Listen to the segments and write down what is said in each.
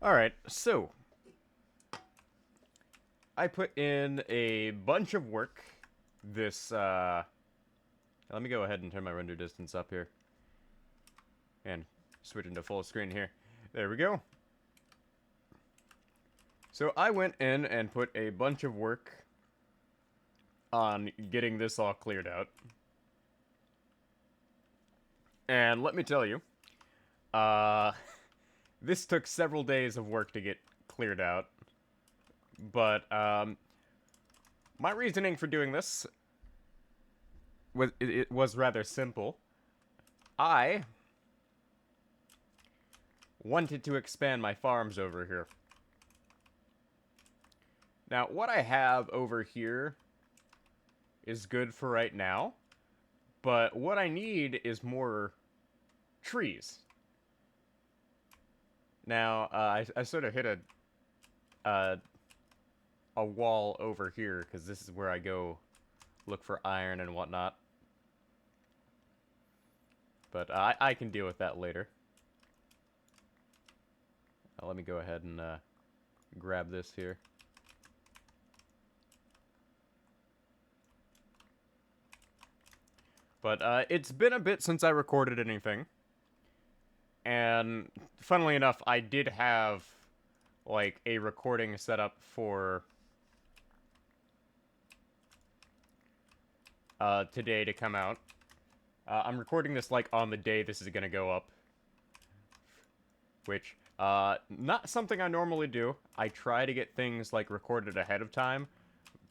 Alright, so I put in a bunch of work this, let me go ahead and turn my render distance up here. And switch into full screen here. There we go. So I went in and put a bunch of work on getting this all cleared out. And let me tell you, uh, this took several days of work to get cleared out. But, my reasoning for doing this it was rather simple. I wanted to expand my farms over here. Now, what I have over here is good for right now, but what I need is more trees. Now, I sort of hit a wall over here, because this is where I go look for iron and whatnot. But I can deal with that later. Let me go ahead and grab this here. But it's been a bit since I recorded anything. And funnily enough, I did have like a recording set up for today to come out. I'm recording this like on the day this is gonna go up, which not something I normally do. I try to get things like recorded ahead of time,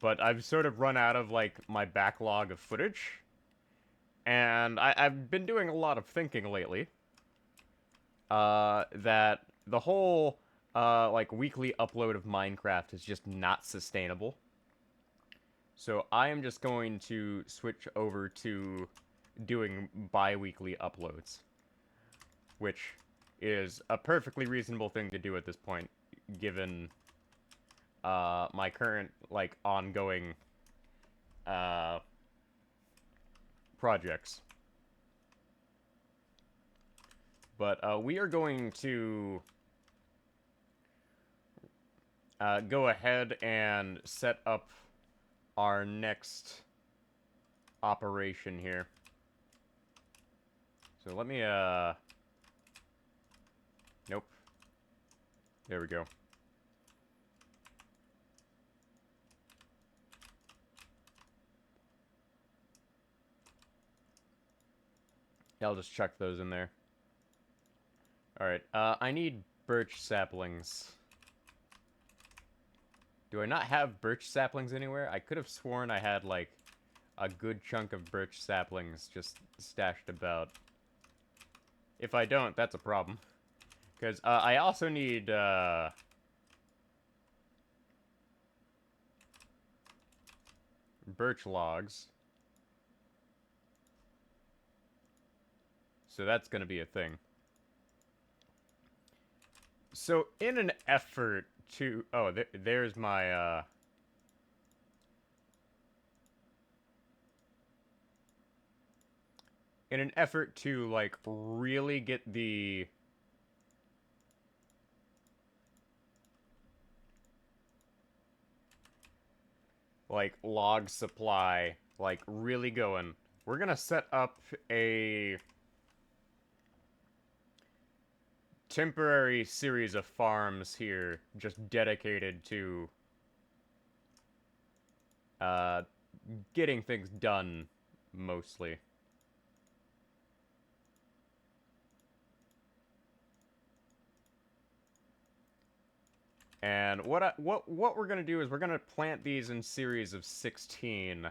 but I've sort of run out of like my backlog of footage, and I've been doing a lot of thinking lately. That the whole like weekly upload of Minecraft is just not sustainable. So I am just going to switch over to doing bi-weekly uploads, which is a perfectly reasonable thing to do at this point, given my current like ongoing projects. But we are going to go ahead and set up our next operation here. So let me, nope. There we go. Yeah, I'll just chuck those in there. Alright, I need birch saplings. Do I not have birch saplings anywhere? I could have sworn I had, like, a good chunk of birch saplings just stashed about. If I don't, that's a problem. Because I also need, birch logs. So that's going to be a thing. So in an effort to... Oh, there's my, in an effort to, like, really get the... like, log supply, like, really going, we're gonna set up a temporary series of farms here, just dedicated to getting things done, mostly. And what we're gonna do is we're gonna plant these in series of 16.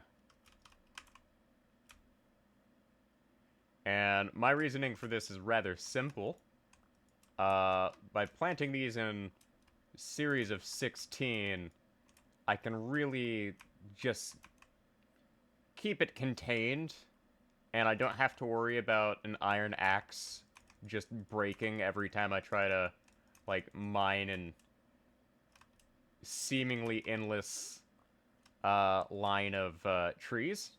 And my reasoning for this is rather simple. By planting these in series of 16, I can really just keep it contained, and I don't have to worry about an iron axe just breaking every time I try to, like, mine in seemingly endless line of trees.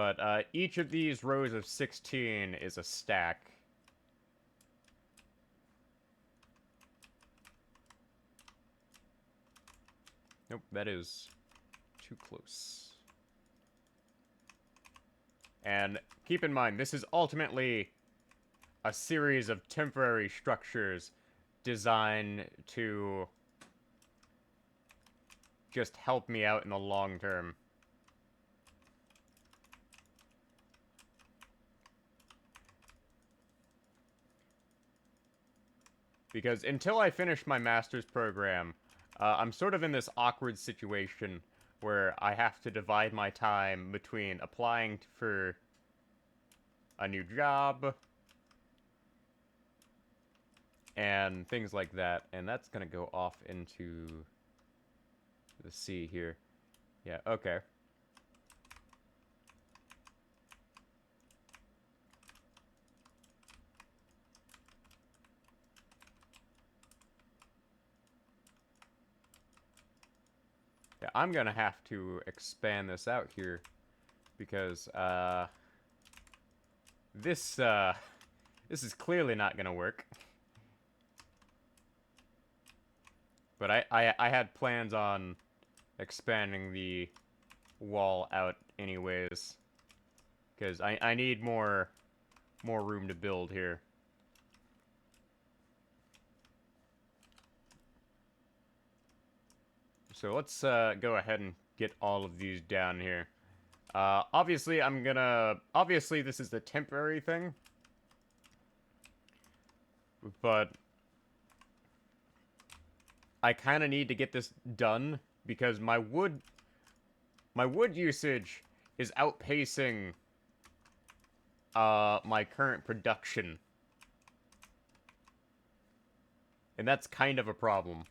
But each of these rows of 16 is a stack. Nope, that is too close. And keep in mind, this is ultimately a series of temporary structures designed to just help me out in the long term. Because until I finish my master's program, I'm sort of in this awkward situation where I have to divide my time between applying for a new job and things like that. And that's going to go off into the sea here. Yeah, okay. Yeah, I'm gonna have to expand this out here because this this is clearly not gonna work. But I had plans on expanding the wall out anyways, because I need more room to build here. So let's go ahead and get all of these down here. Obviously, obviously, this is the temporary thing. But I kind of need to get this done because my wood usage is outpacing my current production. And that's kind of a problem.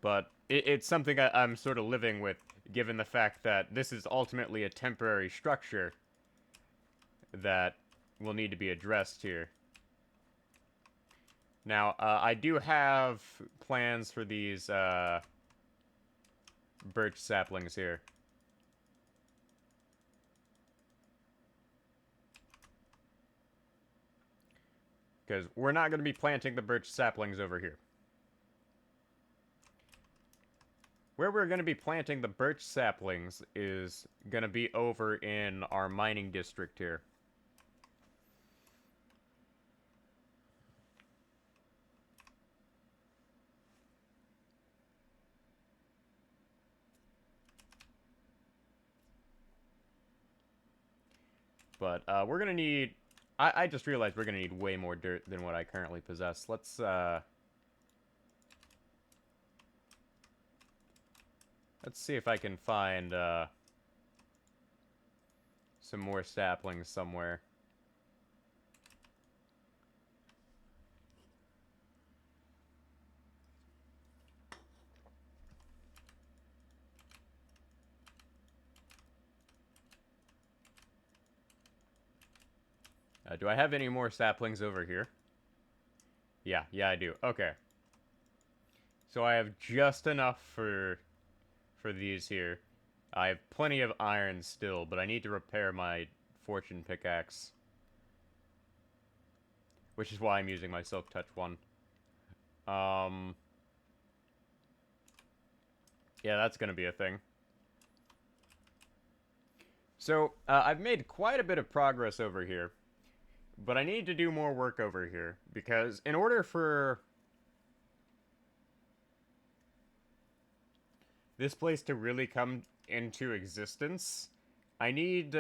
But it's something I'm sort of living with, given the fact that this is ultimately a temporary structure that will need to be addressed here. Now, I do have plans for these birch saplings here. Because we're not going to be planting the birch saplings over here. Where we're going to be planting the birch saplings is going to be over in our mining district here. But we're going to need... I just realized we're going to need way more dirt than what I currently possess. Let's see if I can find some more saplings somewhere. Do I have any more saplings over here? Yeah, I do. Okay. So I have just enough for these here. I have plenty of iron still, but I need to repair my fortune pickaxe. Which is why I'm using my silk touch one. Yeah, that's gonna be a thing. So, I've made quite a bit of progress over here. But I need to do more work over here, because in order for this place to really come into existence, I need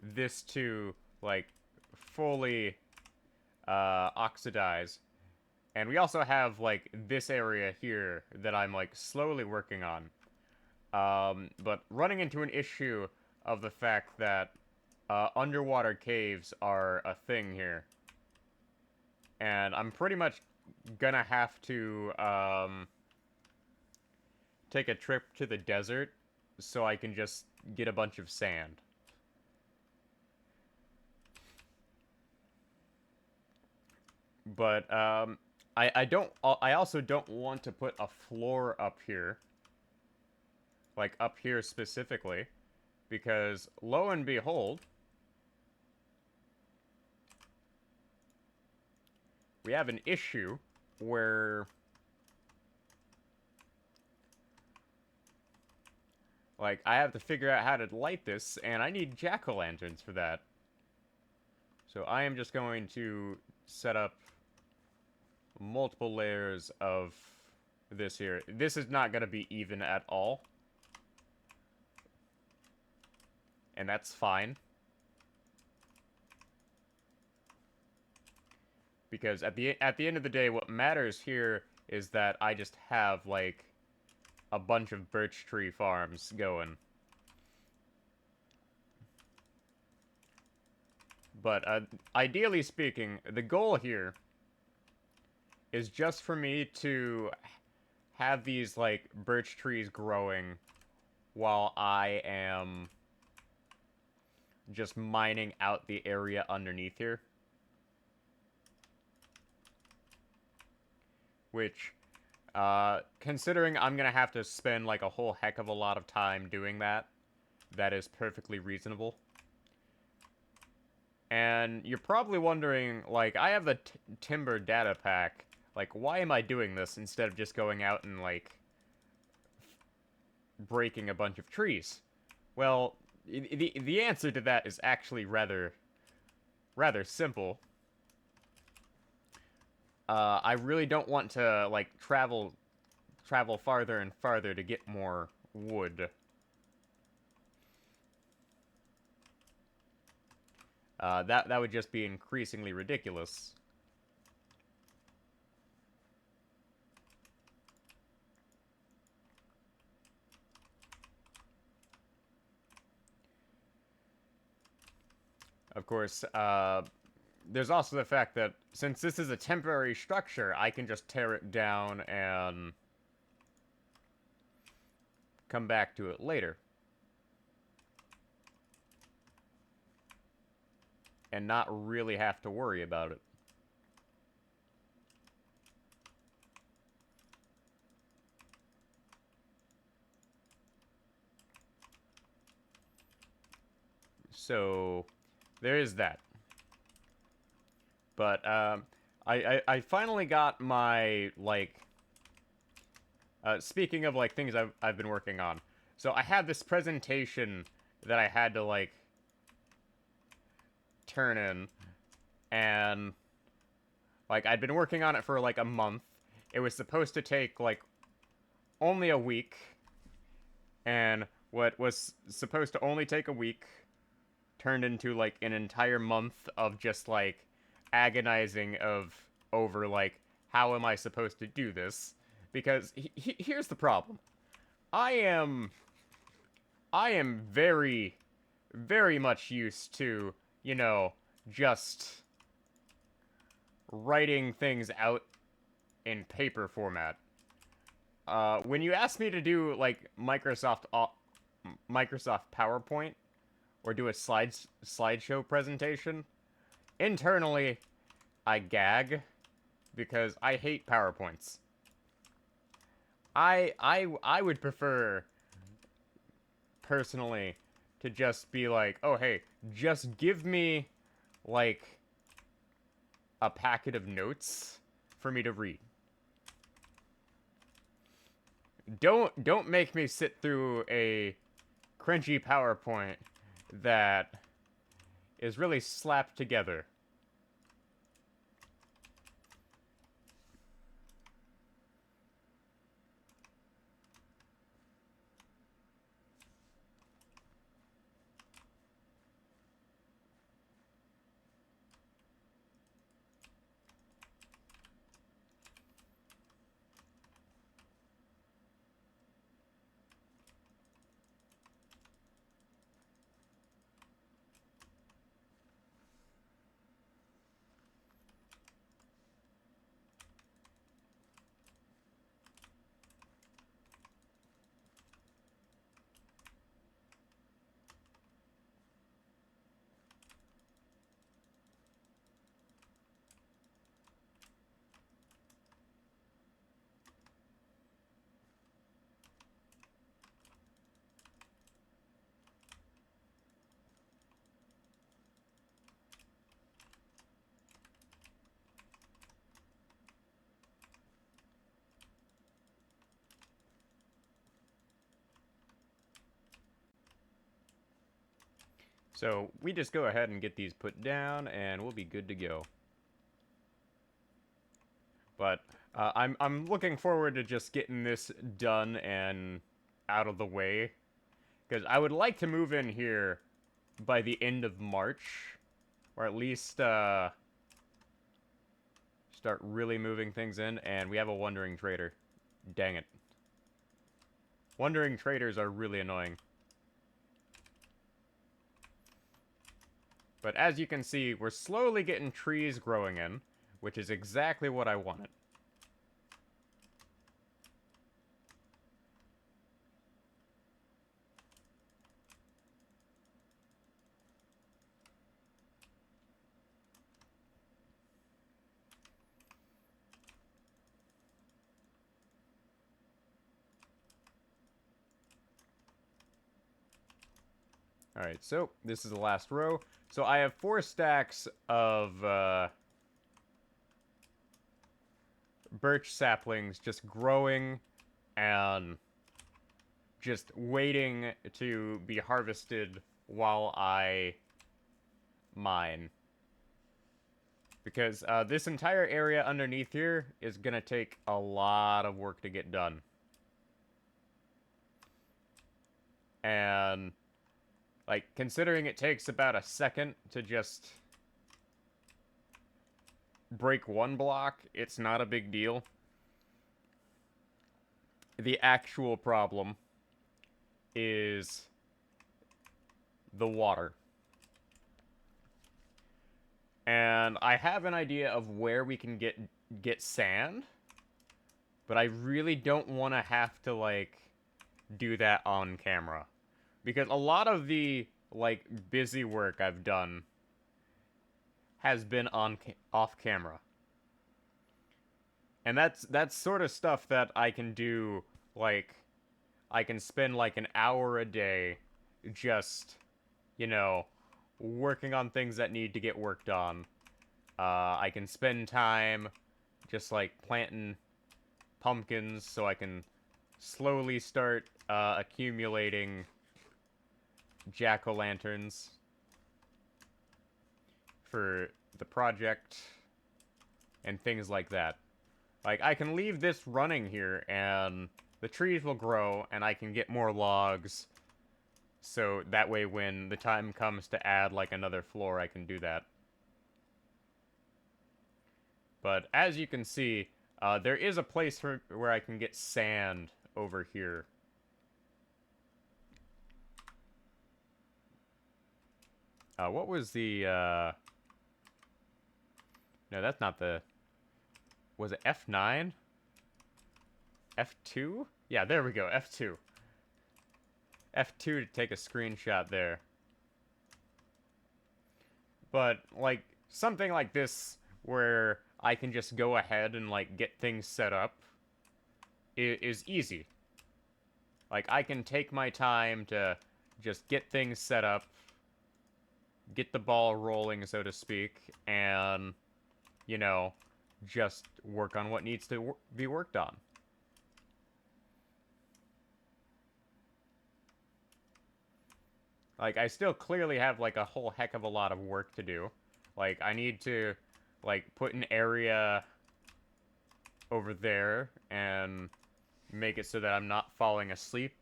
this to, like, fully oxidize. And we also have, like, this area here that I'm, like, slowly working on. But running into an issue of the fact that underwater caves are a thing here. And I'm pretty much gonna have to take a trip to the desert so I can just get a bunch of sand. But I also don't want to put a floor up here, like up here specifically, because lo and behold, we have an issue where, like, I have to figure out how to light this, and I need jack-o'-lanterns for that. So I am just going to set up multiple layers of this here. This is not going to be even at all. And that's fine. Because at the end of the day, what matters here is that I just have, like, a bunch of birch tree farms going. But ideally speaking, the goal here is just for me to have these, like, birch trees growing while I am just mining out the area underneath here. Which, considering I'm gonna have to spend, like, a whole heck of a lot of time doing that, that is perfectly reasonable. And you're probably wondering, like, I have the timber data pack. Like, why am I doing this instead of just going out and, like, breaking a bunch of trees? Well, the answer to that is actually rather simple. I really don't want to, like, travel farther and farther to get more wood. That would just be increasingly ridiculous. Of course, there's also the fact that since this is a temporary structure, I can just tear it down and come back to it later. And not really have to worry about it. So, there is that. But, I finally got my, like... speaking of, like, things I've been working on. So, I had this presentation that I had to, like, turn in. And, like, I'd been working on it for, like, a month. It was supposed to take, like, only a week. And what was supposed to only take a week turned into, like, an entire month of just, like, agonizing over, like, how am I supposed to do this? Because here's the problem. I am very, very much used to, you know, just writing things out in paper format. When you ask me to do, like, Microsoft PowerPoint, or do a slideshow presentation, internally, I gag, because I hate PowerPoints. I would prefer, personally, to just be like, oh, hey, just give me, like, a packet of notes for me to read. Don't make me sit through a cringy PowerPoint that is really slapped together. So we just go ahead and get these put down, and we'll be good to go. But I'm looking forward to just getting this done and out of the way, because I would like to move in here by the end of March, or at least start really moving things in. And we have a wandering trader. Dang it. Wandering traders are really annoying. But as you can see, we're slowly getting trees growing in, which is exactly what I wanted. Alright, so this is the last row. So I have 4 stacks of birch saplings just growing and just waiting to be harvested while I mine. Because this entire area underneath here is going to take a lot of work to get done. And, like, considering it takes about a second to just break one block, it's not a big deal. The actual problem is the water. And I have an idea of where we can get sand, but I really don't want to have to, like, do that on camera. Because a lot of the, like, busy work I've done has been off camera. And that's sort of stuff that I can do, like, I can spend, like, an hour a day just, you know, working on things that need to get worked on. I can spend time just, like, planting pumpkins so I can slowly start accumulating jack-o'-lanterns for the project and things like that. Like, I can leave this running here and the trees will grow and I can get more logs, so that way when the time comes to add, like, another floor, I can do that. But as you can see, there is a place where I can get sand over here. What was the, No, that's not the... Was it F9? F2? Yeah, there we go, F2. F2 to take a screenshot there. But, like, something like this, where I can just go ahead and, like, get things set up, is easy. Like, I can take my time to just get things set up, get the ball rolling, so to speak, and, you know, just work on what needs to be worked on. Like, I still clearly have, like, a whole heck of a lot of work to do. Like, I need to, like, put an area over there and make it so that I'm not falling asleep.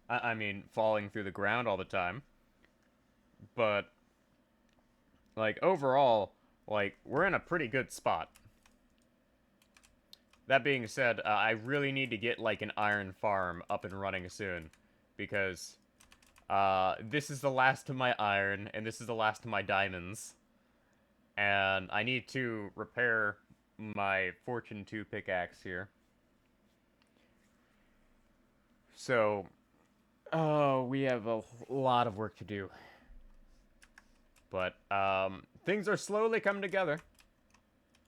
I mean, falling through the ground all the time. But, like, overall, like, we're in a pretty good spot. That being said, I really need to get, like, an iron farm up and running soon. Because this is the last of my iron, and this is the last of my diamonds. And I need to repair my Fortune 2 pickaxe here. So, we have a lot of work to do. But, things are slowly coming together.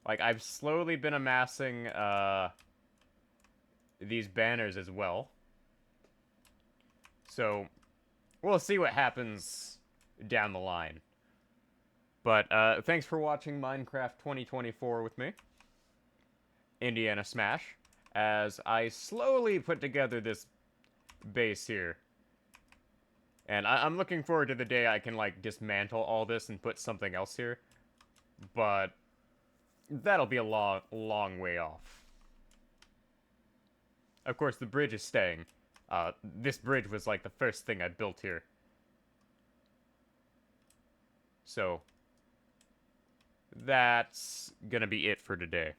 Like, I've slowly been amassing, these banners as well. So, we'll see what happens down the line. But, thanks for watching Minecraft 2024 with me, Indiana Smash, as I slowly put together this base here. And I'm looking forward to the day I can, like, dismantle all this and put something else here. But that'll be a long, long way off. Of course, the bridge is staying. This bridge was, like, the first thing I built here. So, that's gonna be it for today.